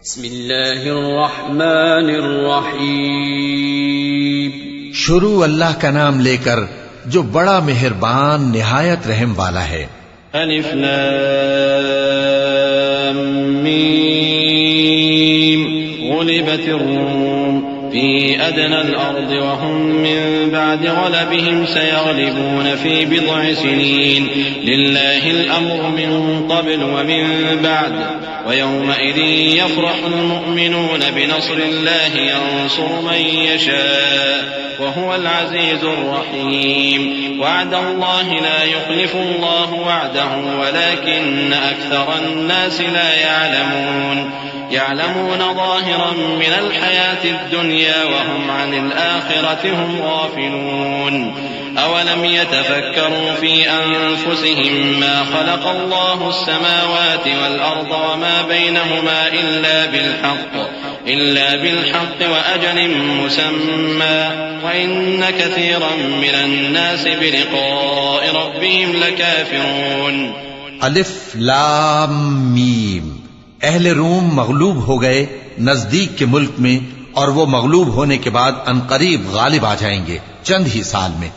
بسم اللہ الرحمن الرحیم. شروع اللہ کا نام لے کر جو بڑا مہربان نہایت رحم والا ہے. الف لام میم. غلبت الروم في أدنى الأرض وهم من بعد غلبهم سيغلبون في بضع سنين لله الأمر من قبل ومن بعد ويومئذ يفرح المؤمنون بنصر الله ينصر من يشاء وهو العزيز الرحيم. وعد الله لا يخلف الله وعده ولكن أكثر الناس لا يعلمون ظاهرا من الحياة الدنيا وهم عن الآخرة هم غافلون. أولم يتفكروا في أنفسهم ما خلق الله السماوات والأرض وما بينهما إلا بالحق وأجل مسمى وإن كثيرا من الناس بلقاء ربهم لكافرون. الف لام میم. اہل روم مغلوب ہو گئے نزدیک کے ملک میں، اور وہ مغلوب ہونے کے بعد عنقریب غالب آ جائیں گے چند ہی سال میں.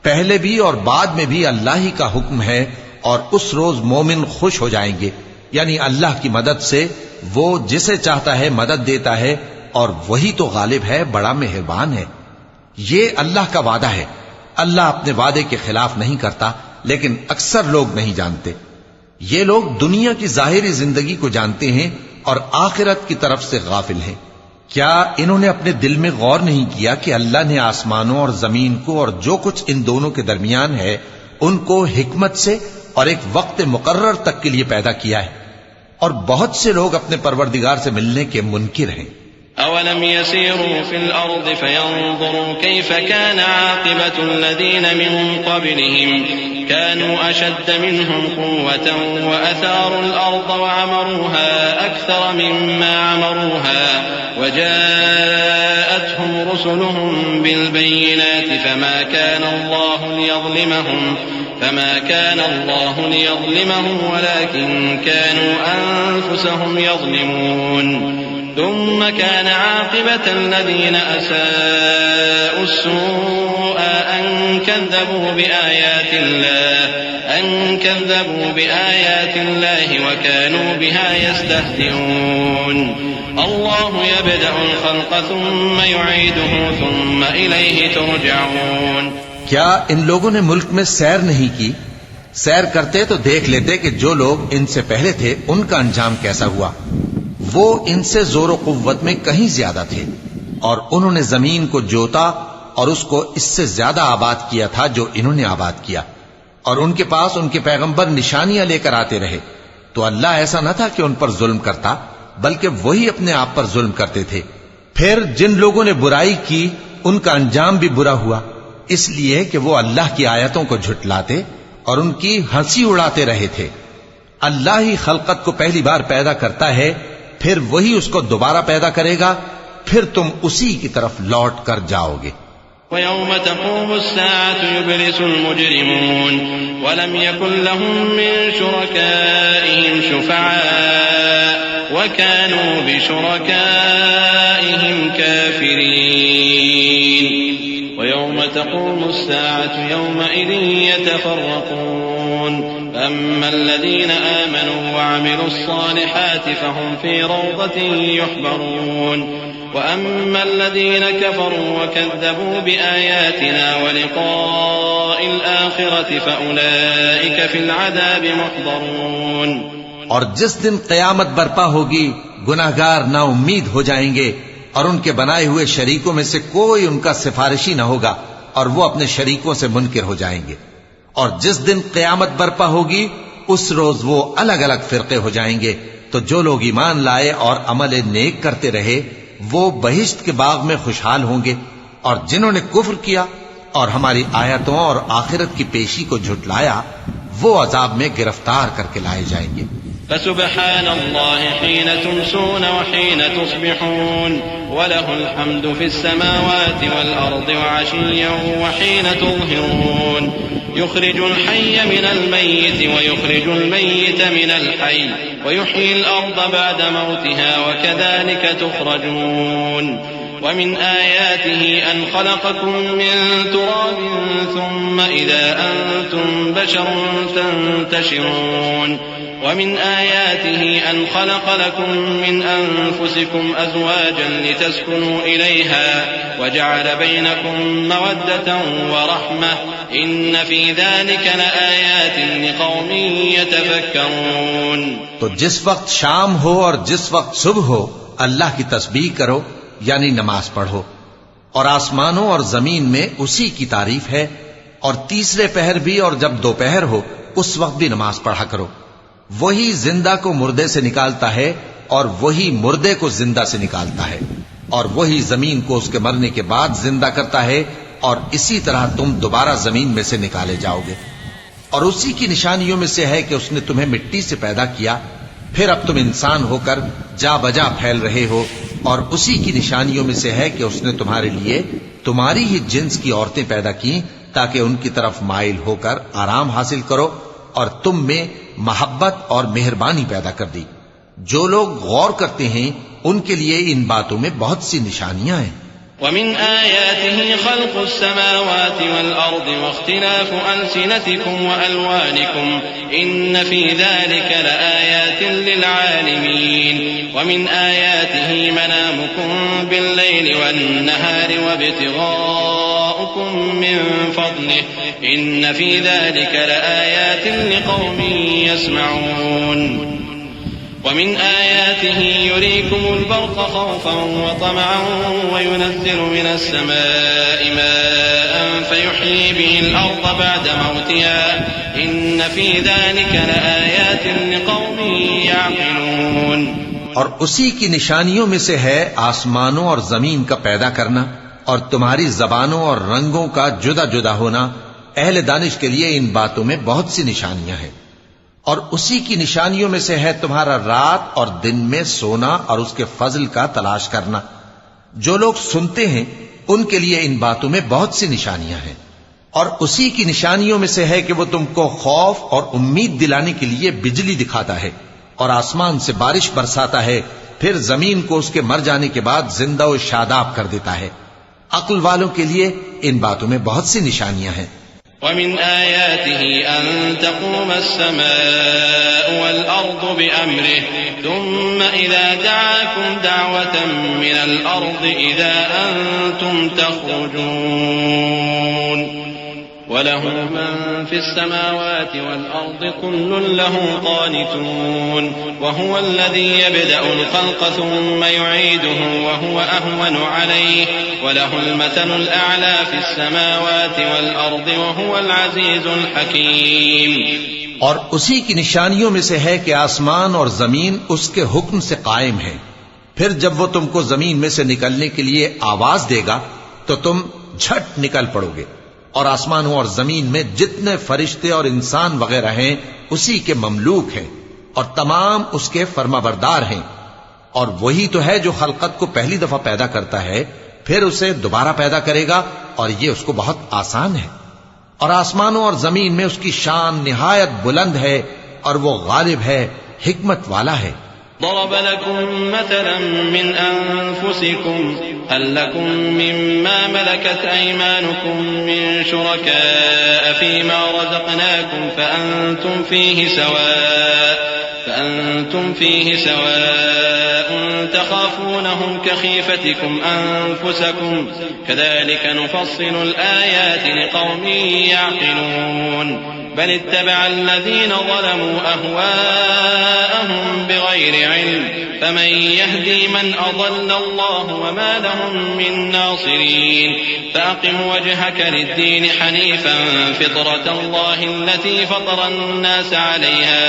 پہلے بھی اور بعد میں بھی اللہ ہی کا حکم ہے، اور اس روز مومن خوش ہو جائیں گے، یعنی اللہ کی مدد سے وہ جسے چاہتا ہے مدد دیتا ہے، اور وہی تو غالب ہے، بڑا مہربان ہے. یہ اللہ کا وعدہ ہے. اللہ اپنے وعدے کے خلاف نہیں کرتا، لیکن اکثر لوگ نہیں جانتے. یہ لوگ دنیا کی ظاہری زندگی کو جانتے ہیں اور آخرت کی طرف سے غافل ہیں. کیا انہوں نے اپنے دل میں غور نہیں کیا کہ اللہ نے آسمانوں اور زمین کو اور جو کچھ ان دونوں کے درمیان ہے ان کو حکمت سے اور ایک وقت مقرر تک کے لیے پیدا کیا ہے، اور بہت سے لوگ اپنے پروردگار سے ملنے کے منکر ہیں. أولم يسيروا في الأرض فينظروا كيف كان عاقبة الذين من قبلهم كانوا أشد منهم قوة وأثاروا الأرض وعمروها أكثر مما عمروها وجاءتهم رسلهم بالبينات فما كان الله ليظلمهم ولكن كانوا أنفسهم يظلمون. ثم كان عاقبة الذين أساءوا السوء أن كذبوا بآيات الله وكانوا بها يستهزئون. الله يبدأ الخلق ثم يعيده ثم إليه ترجعون. کیا ان لوگوں نے ملک میں سیر نہیں کی؟ سیر کرتے تو دیکھ لیتے کہ جو لوگ ان سے پہلے تھے ان کا انجام کیسا ہوا. وہ ان سے زور و قوت میں کہیں زیادہ تھے، اور انہوں نے زمین کو جوتا اور اس کو اس سے زیادہ آباد کیا تھا جو انہوں نے آباد کیا، اور ان کے پاس ان کے پیغمبر نشانیاں لے کر آتے رہے. تو اللہ ایسا نہ تھا کہ ان پر ظلم کرتا، بلکہ وہی اپنے آپ پر ظلم کرتے تھے. پھر جن لوگوں نے برائی کی ان کا انجام بھی برا ہوا، اس لیے کہ وہ اللہ کی آیتوں کو جھٹلاتے اور ان کی ہنسی اڑاتے رہے تھے. اللہ ہی خلقت کو پہلی بار پیدا کرتا ہے، پھر وہی اس کو دوبارہ پیدا کرے گا، پھر تم اسی کی طرف لوٹ کر جاؤ گے. وَيَوْمَ تَقُومُ السَّاعَةُ يُبْلِسُ الْمُجْرِمُونَ وَلَمْ يَكُنْ لَهُم مِّن شُرَكَائِهِمْ شُفَعَاءُ وَكَانُوا بِشُرَكَائِهِمْ كَافِرِينَ. وَيَوْمَ تَقُومُ السَّاعَةُ يَوْمَئِذٍ يَتَفَرَّقُونَ. أما الذين آمنوا وعملوا الصالحات فهم في روضة يحبرون وأما الذين كفروا وكذبوا بآياتنا ولقاء الآخرة فأولئك في العذاب محضرون. اور جس دن قیامت برپا ہوگی گناہگار نا امید ہو جائیں گے، اور ان کے بنائے ہوئے شریکوں میں سے کوئی ان کا سفارشی نہ ہوگا، اور وہ اپنے شریکوں سے منکر ہو جائیں گے. اور جس دن قیامت برپا ہوگی اس روز وہ الگ الگ فرقے ہو جائیں گے. تو جو لوگ ایمان لائے اور عمل نیک کرتے رہے وہ بہشت کے باغ میں خوشحال ہوں گے، اور جنہوں نے کفر کیا اور ہماری آیتوں اور آخرت کی پیشی کو جھٹلایا وہ عذاب میں گرفتار کر کے لائے جائیں گے. فسبحان الله حين تمسون وحين تصبحون وله الحمد في السماوات والأرض وعشيا وحين تظهرون. يخرج الحي من الميت ويخرج الميت من الحي ويحيي الأرض بعد موتها وكذلك تخرجون ومن آياته أن خلقكم من تراب ثم إذا أنتم بشر تنتشرون ومن آياته أن خلق لكم من أنفسكم أزواجا لتسكنوا إليها وجعل بينكم مودة ورحمة إن في ذلك لآيات لقوم يتفكرون. تو جس وقت شام ہو اور جس وقت صبح ہو اللہ کی تسبیح کرو یعنی نماز پڑھو، اور آسمانوں اور زمین میں اسی کی تعریف ہے، اور تیسرے پہر بھی اور جب دوپہر ہو اس وقت بھی نماز پڑھا کرو. وہی زندہ کو مردے سے نکالتا ہے اور وہی مردے کو زندہ سے نکالتا ہے، اور وہی زمین کو اس کے مرنے کے بعد زندہ کرتا ہے، اور اسی طرح تم دوبارہ زمین میں سے نکالے جاؤ گے. اور اسی کی نشانیوں میں سے ہے کہ اس نے تمہیں مٹی سے پیدا کیا، پھر اب تم انسان ہو کر جا بجا پھیل رہے ہو. اور اسی کی نشانیوں میں سے ہے کہ اس نے تمہارے لیے تمہاری ہی جنس کی عورتیں پیدا کی تاکہ ان کی طرف مائل ہو کر آرام حاصل کرو، اور تم میں محبت اور مہربانی پیدا کر دی. جو لوگ غور کرتے ہیں ان کے لیے ان باتوں میں بہت سی نشانیاں ہیں. ومن آياته خلق السماوات والأرض واختلاف ألسنتكم وألوانكم إن في ذلك لآيات للعالمين. ومن آياته منامكم بالليل والنهار وابتغاؤكم من فضله إن في ذلك لآيات لقوم يسمعون. ومن آياته يريكم البرق خوفا وطمعا وينزل من السماء ماء فيحيي به الأرض بعد موتها إن في ذلك لآيات لقوم يعقلون. اور اسی کی نشانیوں میں سے ہے آسمانوں اور زمین کا پیدا کرنا اور تمہاری زبانوں اور رنگوں کا جدا جدا ہونا. اہل دانش کے لیے ان باتوں میں بہت سی نشانیاں ہیں. اور اسی کی نشانیوں میں سے ہے تمہارا رات اور دن میں سونا اور اس کے فضل کا تلاش کرنا. جو لوگ سنتے ہیں ان کے لیے ان باتوں میں بہت سی نشانیاں ہیں. اور اسی کی نشانیوں میں سے ہے کہ وہ تم کو خوف اور امید دلانے کے لیے بجلی دکھاتا ہے اور آسمان سے بارش برساتا ہے، پھر زمین کو اس کے مر جانے کے بعد زندہ و شاداب کر دیتا ہے. عقل والوں کے لیے ان باتوں میں بہت سی نشانیاں ہیں. ومن آياته أن تقوم السماء والأرض بأمره ثم إذا دعاكم دعوة من الأرض إذا أنتم تخرجون وله من في السماوات والأرض كل له قانتون وهو الذي يبدأ الخلق ثم يعيده وهو أهون عليه وله المثل الأعلى في السماوات والأرض وهو العزيز الحكيم. اور اسی کی نشانیوں میں سے ہے کہ آسمان اور زمین اس کے حکم سے قائم ہے. پھر جب وہ تم کو زمین میں سے نکلنے کے لیے آواز دے گا تو تم جھٹ نکل پڑو گے. اور آسمانوں اور زمین میں جتنے فرشتے اور انسان وغیرہ ہیں اسی کے مملوک ہیں اور تمام اس کے فرما بردار ہیں. اور وہی تو ہے جو خلقت کو پہلی دفعہ پیدا کرتا ہے پھر اسے دوبارہ پیدا کرے گا، اور یہ اس کو بہت آسان ہے. اور آسمانوں اور زمین میں اس کی شان نہایت بلند ہے اور وہ غالب ہے، حکمت والا ہے. ضرب لكم مثلا من أنفسكم هل لكم مما ملكت أيمانكم من شركاء فيما رزقناكم فأنتم فيه سواء تخافونهم كخيفتكم أنفسكم كذلك نفصل الآيات لقوم يعقلون. بل اتبع الذين ظلموا أهواءهم بغير علم فمن يهدي من أضل الله وما لهم من ناصرين. فأقم وجهك للدين حنيفا فطرة الله التي فطر الناس عليها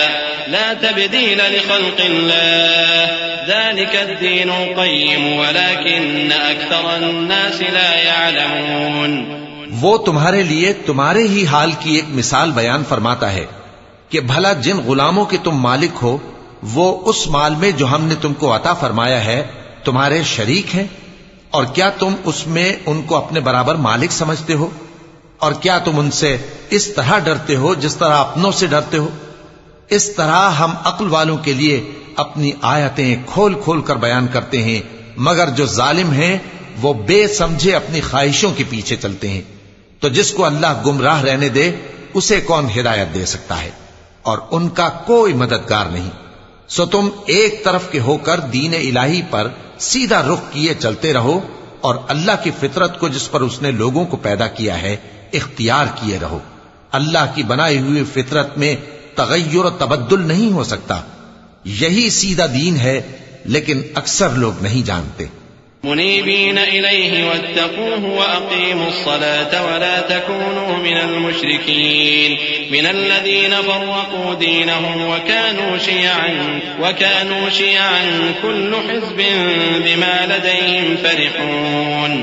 لا تبديل لخلق الله ذلك الدين القيم ولكن أكثر الناس لا يعلمون. وہ تمہارے لیے تمہارے ہی حال کی ایک مثال بیان فرماتا ہے کہ بھلا جن غلاموں کے تم مالک ہو وہ اس مال میں جو ہم نے تم کو عطا فرمایا ہے تمہارے شریک ہیں، اور کیا تم اس میں ان کو اپنے برابر مالک سمجھتے ہو؟ اور کیا تم ان سے اس طرح ڈرتے ہو جس طرح اپنوں سے ڈرتے ہو؟ اس طرح ہم عقل والوں کے لیے اپنی آیتیں کھول کھول کر بیان کرتے ہیں، مگر جو ظالم ہیں وہ بے سمجھے اپنی خواہشوں کے پیچھے چلتے ہیں۔ تو جس کو اللہ گمراہ رہنے دے اسے کون ہدایت دے سکتا ہے، اور ان کا کوئی مددگار نہیں۔ سو تم ایک طرف کے ہو کر دین الہی پر سیدھا رخ کیے چلتے رہو، اور اللہ کی فطرت کو جس پر اس نے لوگوں کو پیدا کیا ہے اختیار کیے رہو۔ اللہ کی بنائی ہوئی فطرت میں تغیر و تبدل نہیں ہو سکتا، یہی سیدھا دین ہے، لیکن اکثر لوگ نہیں جانتے۔ منيبين إليه واتقوه وأقيموا الصلاة ولا تكونوا من المشركين من الذين فرقوا دينهم وكانوا شيعا كل حزب بما لديهم فرحون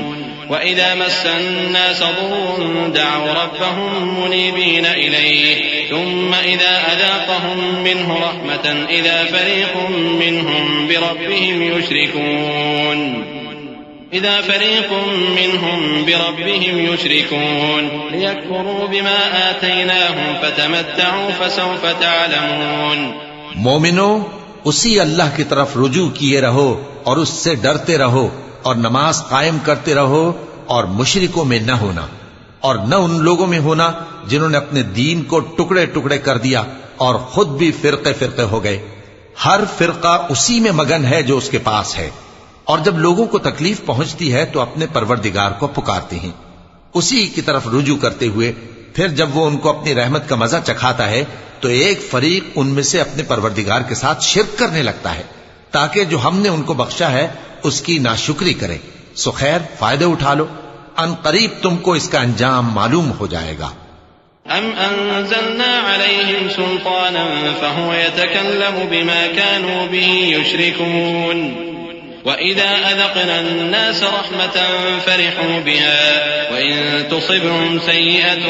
وإذا مس الناس ضر دعوا ربهم منيبين إليه ثم إذا أذاقهم منه رحمة إذا فريق منهم بربهم يشركون ليكفروا بما آتيناهم فتمتعوا فسوف تعلمون۔ مومنو، اسی اللہ کی طرف رجوع کیے رہو اور اس سے ڈرتے رہو، اور نماز قائم کرتے رہو، اور مشرکوں میں نہ ہونا، اور نہ ان لوگوں میں ہونا جنہوں نے اپنے دین کو ٹکڑے ٹکڑے کر دیا اور خود بھی فرقے فرقے ہو گئے۔ ہر فرقہ اسی میں مگن ہے جو اس کے پاس ہے، اور جب لوگوں کو تکلیف پہنچتی ہے تو اپنے پروردگار کو پکارتے ہیں، اسی کی طرف رجوع کرتے ہوئے پھر جب وہ ان کو اپنی رحمت کا مزہ چکھاتا ہے تو ایک فریق ان میں سے اپنے پروردگار کے ساتھ شرک کرنے لگتا ہے تاکہ جو ہم نے ان کو بخشا ہے اس کی ناشکری کرے۔ سو خیر، فائدے اٹھا لو، ان قریب تم کو اس کا انجام معلوم ہو جائے گا۔ أَمْ أَنزَلْنَا عَلَيْهِمْ سُلْطَانًا فَهُوَ يَتَكَلَّمُ بِمَا كَانُوا بِهِ يُشْرِكُونَ وَإِذَا أَذَقْنَا النَّاسَ رَحْمَةً فَرِحُوا بِهَا وَإِن تُصِبْهُمْ سَيِّئَةٌ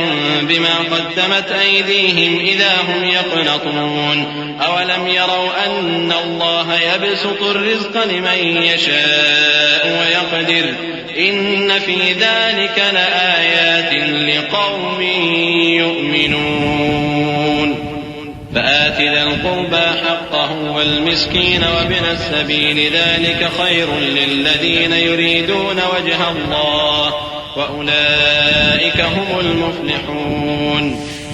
بِمَا قَدَّمَتْ أَيْدِيهِمْ إِذَا هُمْ يَقْنَطُونَ أَوَلَمْ يَرَوْا أَنَّ اللَّهَ يَبْسُطُ الرِّزْقَ لِمَن يَشَاءُ وَيَقْدِرُ إِنَّ فِي ذَلِكَ لَآيَاتٍ لِقَوْمٍ يُؤْمِنُونَ فآت ذا القربى حقه والمسكين وابن السبيل ذلك خير للذين يريدون وجه الله وأولئك هم المفلحون۔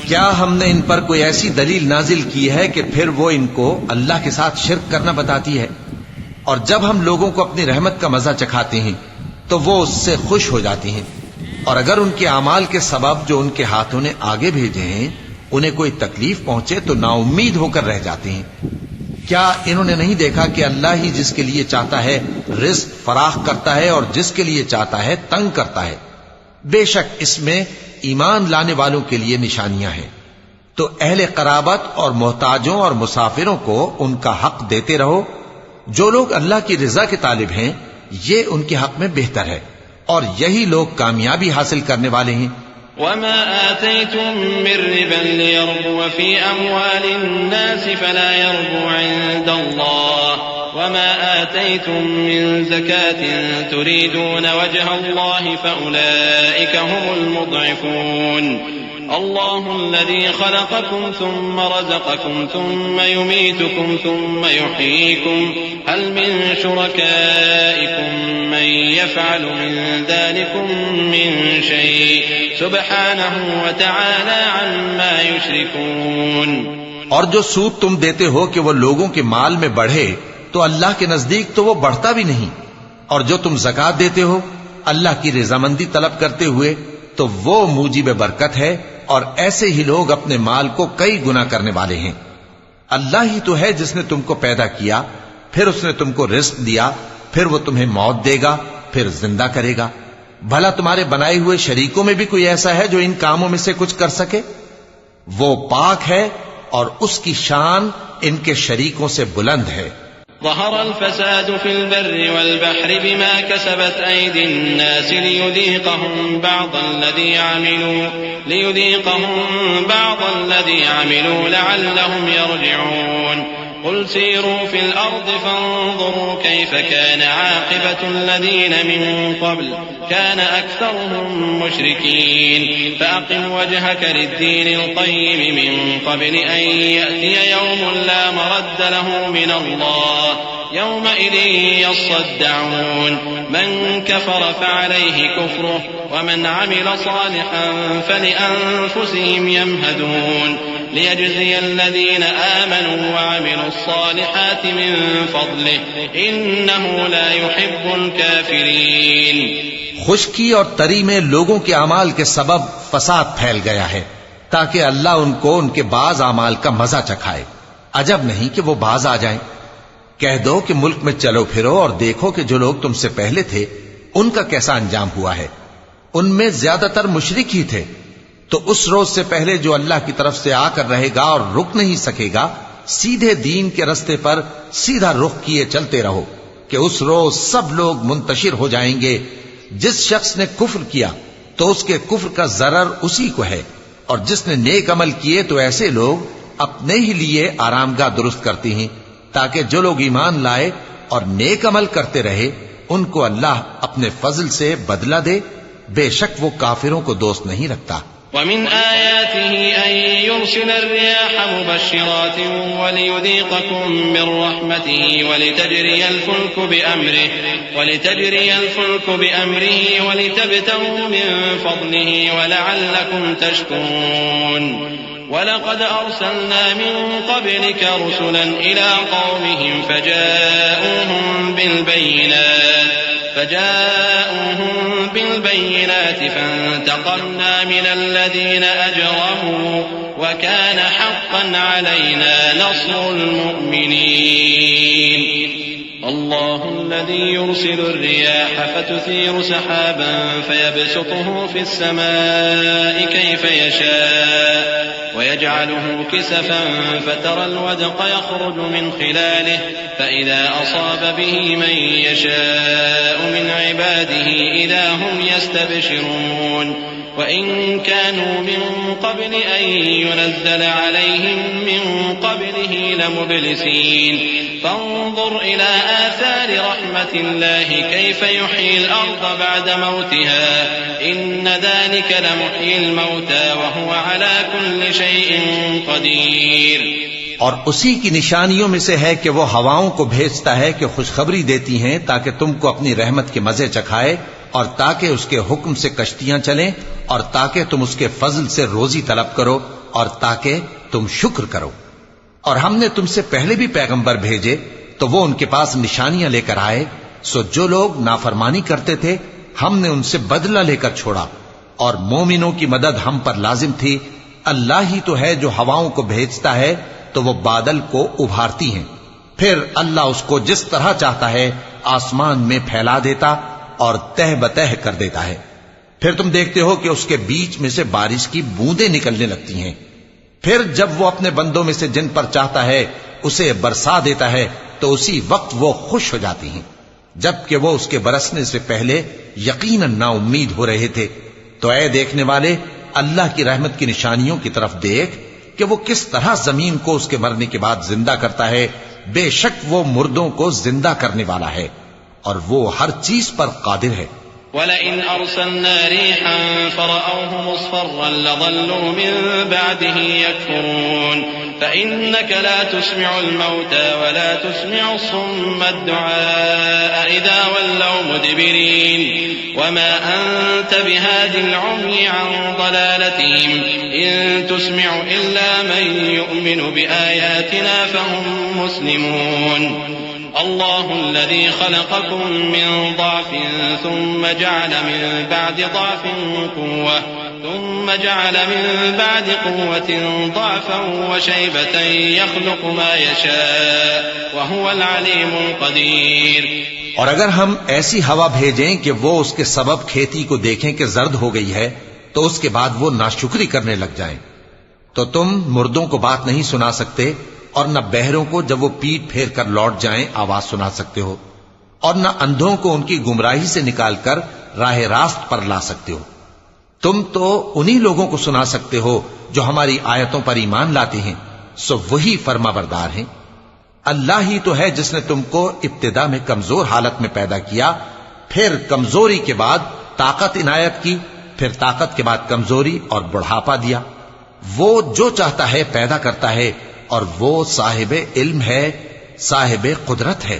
کیا ہم نے ان پر کوئی ایسی دلیل نازل کی ہے کہ پھر وہ ان کو اللہ کے ساتھ شرک کرنا بتاتی ہے؟ اور جب ہم لوگوں کو اپنی رحمت کا مزہ چکھاتے ہیں تو وہ اس سے خوش ہو جاتی ہیں، اور اگر ان کے اعمال کے سبب جو ان کے ہاتھوں نے آگے بھیجے ہیں انہیں کوئی تکلیف پہنچے تو نا امید ہو کر رہ جاتے ہیں۔ کیا انہوں نے نہیں دیکھا کہ اللہ ہی جس کے لیے چاہتا ہے رزق فراخ کرتا ہے اور جس کے لیے چاہتا ہے تنگ کرتا ہے؟ بے شک اس میں ایمان لانے والوں کے لیے نشانیاں ہیں۔ تو اہل قرابت اور محتاجوں اور مسافروں کو ان کا حق دیتے رہو۔ جو لوگ اللہ کی رضا کے طالب ہیں یہ ان کے حق میں بہتر ہے، اور یہی لوگ کامیابی حاصل کرنے والے ہیں۔ وما آتيتم من ربا ليربو في أموال الناس فلا يربو عند الله وما آتيتم من زكاة تريدون وجه الله فأولئك هم المضعفون۔ الله الذي خلقكم ثم رزقكم ثم يميتكم ثم يحييكم هل من شركائكم من يفعل من ذلكم من شيء سبحانه وتعالى عما يشركون۔ اور جو سود تم دیتے ہو کہ وہ لوگوں کے مال میں بڑھے تو اللہ کے نزدیک تو وہ بڑھتا بھی نہیں، اور جو تم زکوٰۃ دیتے ہو اللہ کی رضامندی طلب کرتے ہوئے تو وہ موجب برکت ہے، اور ایسے ہی لوگ اپنے مال کو کئی گنا کرنے والے ہیں۔ اللہ ہی تو ہے جس نے تم کو پیدا کیا، پھر اس نے تم کو رزق دیا، پھر وہ تمہیں موت دے گا، پھر زندہ کرے گا۔ بھلا تمہارے بنائے ہوئے شریکوں میں بھی کوئی ایسا ہے جو ان کاموں میں سے کچھ کر سکے؟ وہ پاک ہے اور اس کی شان ان کے شریکوں سے بلند ہے۔ ظهر الفساد في البر والبحر بما كسبت أيدي الناس ليذيقهم بعض الذي عملوا لعلهم يرجعون۔ قل سيروا في الأرض فانظروا كيف كان عاقبة الذين من قبل كان أكثرهم مشركين فأقم وجهك للدين القيم من قبل أن يأتي يوم لا مرد له من الله يومئذ يصدعون من كفر فعليه كفره ومن عمل صالحا فلأنفسهم يمهدون ليجزي الذين آمنوا وعملوا الصالحات من فضله إنه لا يحب الكافرين. خشکی اور تری میں لوگوں کے اعمال کے سبب فساد پھیل گیا ہے تاکہ اللہ ان کو ان کے بعض اعمال کا مزہ چکھائے. عجب نہیں کہ وہ باز آ جائیں. کہہ دو کہ ملک میں چلو پھرو اور دیکھو کہ جو لوگ تم سے پہلے تھے ان کا کیسا انجام ہوا ہے. ان میں زیادہ تر مشرک ہی تھے. تو اس روز سے پہلے جو اللہ کی طرف سے آ کر رہے گا اور رک نہیں سکے گا، سیدھے دین کے رستے پر سیدھا رخ کیے چلتے رہو کہ اس روز سب لوگ منتشر ہو جائیں گے. جس شخص نے کفر کیا تو اس کے کفر کا ضرر اسی کو ہے، اور جس نے نیک عمل کیے تو ایسے لوگ اپنے ہی لیے آرامگاہ درست کرتی ہیں تاکہ جو لوگ ایمان لائے اور نیک عمل کرتے رہے ان کو اللہ اپنے فضل سے بدلہ دے. بے شک وہ کافروں کو دوست نہیں رکھتا. ومن آياته أن يرسل الرياح مبشرات وليذيقكم من رحمته ولتجري الفلك بأمره ولتبتغوا من فضله ولعلكم تشكرون. ولقد أرسلنا من قبلك رسلا إلى قومهم فجاءوهم بالبينات فانتقمنا من الذين أجرموا وكان حقا علينا نصر المؤمنين. الله الذي يرسل الرياح فتثير سحابا فيبسطه في السماء كيف يشاء ويجعله كسفا فترى الودق يخرج من خلاله فإذا أصاب به من يشاء من عباده إذا هم يستبشرون. وإن كانوا من قبل أن ينزل عليهم من قبله لمبلسين. فانظر إلى آثار رحمة الله كيف يحيي الأرض بعد موتها إن ذلك لمحيي الموتى وهو على كل شيء قدير. اور اسی کی نشانیوں میں سے ہے کہ وہ ہواؤں کو بھیجتا ہے کہ خوشخبری دیتی ہیں تاکہ تم کو اپنی رحمت کے مزے چکھائے، اور تاکہ اس کے حکم سے کشتیاں چلیں، اور تاکہ تم اس کے فضل سے روزی طلب کرو، اور تاکہ تم شکر کرو. اور ہم نے تم سے پہلے بھی پیغمبر بھیجے تو وہ ان کے پاس نشانیاں لے کر آئے، سو جو لوگ نافرمانی کرتے تھے ہم نے ان سے بدلہ لے کر چھوڑا، اور مومنوں کی مدد ہم پر لازم تھی. اللہ ہی تو ہے جو ہواؤں کو بھیجتا ہے تو وہ بادل کو ابھارتی ہیں، پھر اللہ اس کو جس طرح چاہتا ہے آسمان میں پھیلا دیتا اور تہ بتہ کر دیتا ہے. پھر تم دیکھتے ہو کہ اس کے بیچ میں سے بارش کی بوندیں نکلنے لگتی ہیں. پھر جب وہ اپنے بندوں میں سے جن پر چاہتا ہے اسے برسا دیتا ہے تو اسی وقت وہ خوش ہو جاتی ہیں، جبکہ وہ اس کے برسنے سے پہلے یقیناً نا امید ہو رہے تھے. تو اے دیکھنے والے، اللہ کی رحمت کی نشانیوں کی طرف دیکھ کہ وہ کس طرح زمین کو اس کے مرنے کے بعد زندہ کرتا ہے. بے شک وہ مردوں کو زندہ کرنے والا ہے اور وہ ہر چیز پر قادر ہے. وَلَئِنْ أَرْسَلْنَا رِيحًا فَرَأَوْهُ مُصْفَرًّا لَظَلُّوا مِن بَعْدِهِ يَكْفُرُونَ فَإِنَّكَ لَا تُسْمِعُ الْمَوْتَى وَلَا تُسْمِعُ الصُّمَّ الدُّعَاءَ إِذَا وَلَّوْا مُدْبِرِينَ وَمَا أَنْتَ بِهَادِ الْعُمْيِ عَنْ ضَلَالَتِهِمْ إِن تُسْمِعُ إِلَّا مَن يُؤْمِنُ بِآيَاتِنَا فَهُم مُسْلِمُونَ. الله الذي خلقكم من ضعف ثم جعل من بعد ضعف قوة ثم جعل من بعد قوة ضعفا وشيبة يخلق ما يشاء وهو العليم القدير. اور اگر ہم ایسی ہوا بھیجیں کہ وہ اس کے سبب کھیتی کو دیکھیں کہ زرد ہو گئی ہے تو اس کے بعد وہ ناشکری کرنے لگ جائیں، تو تم مردوں کو بات نہیں سنا سکتے، اور نہ بہروں کو جب وہ پیٹ پھیر کر لوٹ جائیں آواز سنا سکتے ہو، اور نہ اندھوں کو ان کی گمراہی سے نکال کر راہ راست پر لا سکتے ہو. تم تو انہی لوگوں کو سنا سکتے ہو جو ہماری آیتوں پر ایمان لاتے ہیں، سو وہی فرما بردار ہیں. اللہ ہی تو ہے جس نے تم کو ابتدا میں کمزور حالت میں پیدا کیا، پھر کمزوری کے بعد طاقت عنایت کی، پھر طاقت کے بعد کمزوری اور بڑھاپا دیا۔ وہ جو چاہتا ہے پیدا کرتا ہے، اور وہ صاحب علم ہے، صاحب قدرت ہے۔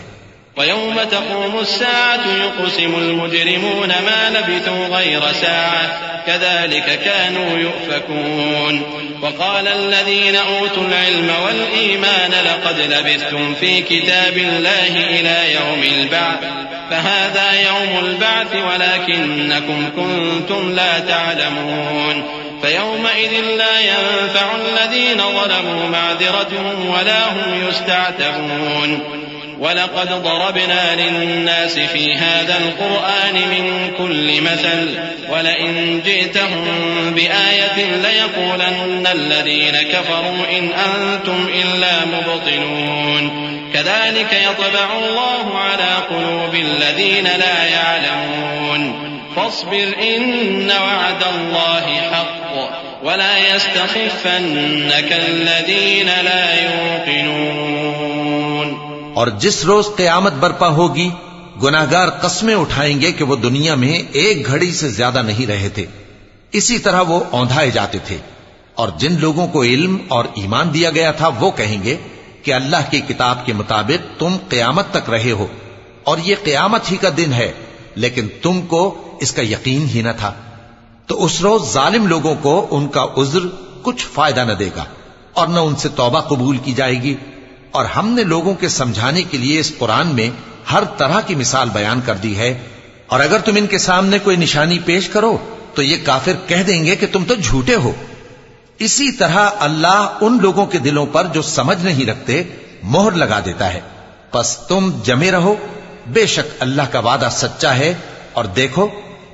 ويوم تقوم الساعة يقسم المجرمون ما لبثوا غير ساعة كذلك كانوا يؤفكون وقال الذين أوتوا العلم والإيمان لقد لبثتم في كتاب الله إلى يوم البعث فهذا يوم البعث ولكنكم كنتم لا تعلمون فيومئذ لا ينفع الذين ظلموا معذرتهم ولا هم يستعتبون وَلَقَدْ ضَرَبْنَا لِلنَّاسِ فِي هَذَا الْقُرْآنِ مِنْ كُلِّ مَثَلٍ وَلَئِنْ جِئْتَهُمْ بِآيَةٍ لَيَقُولَنَّ الَّذِينَ كَفَرُوا إِنْ أَنْتُمْ إِلَّا مُبْطِلُونَ كَذَلِكَ يَطْبَعُ اللَّهُ عَلَى قُلُوبِ الَّذِينَ لَا يَعْلَمُونَ فَاصْبِرْ إِنَّ وَعْدَ اللَّهِ حَقٌّ وَلَا يَسْتَخِفَّنَّكَ الَّذِينَ لَا يُوقِنُونَ۔ اور جس روز قیامت برپا ہوگی گناہگار قسمیں اٹھائیں گے کہ وہ دنیا میں ایک گھڑی سے زیادہ نہیں رہے تھے، اسی طرح وہ اوندھائے جاتے تھے۔ اور جن لوگوں کو علم اور ایمان دیا گیا تھا وہ کہیں گے کہ اللہ کی کتاب کے مطابق تم قیامت تک رہے ہو، اور یہ قیامت ہی کا دن ہے، لیکن تم کو اس کا یقین ہی نہ تھا۔ تو اس روز ظالم لوگوں کو ان کا عذر کچھ فائدہ نہ دے گا، اور نہ ان سے توبہ قبول کی جائے گی۔ اور ہم نے لوگوں کے سمجھانے کے لیے اس قرآن میں ہر طرح کی مثال بیان کر دی ہے، اور اگر تم ان کے سامنے کوئی نشانی پیش کرو تو یہ کافر کہہ دیں گے کہ تم تو جھوٹے ہو۔ اسی طرح اللہ ان لوگوں کے دلوں پر جو سمجھ نہیں رکھتے مہر لگا دیتا ہے۔ پس تم جمے رہو، بے شک اللہ کا وعدہ سچا ہے، اور دیکھو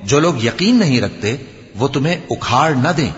جو لوگ یقین نہیں رکھتے وہ تمہیں اکھاڑ نہ دیں۔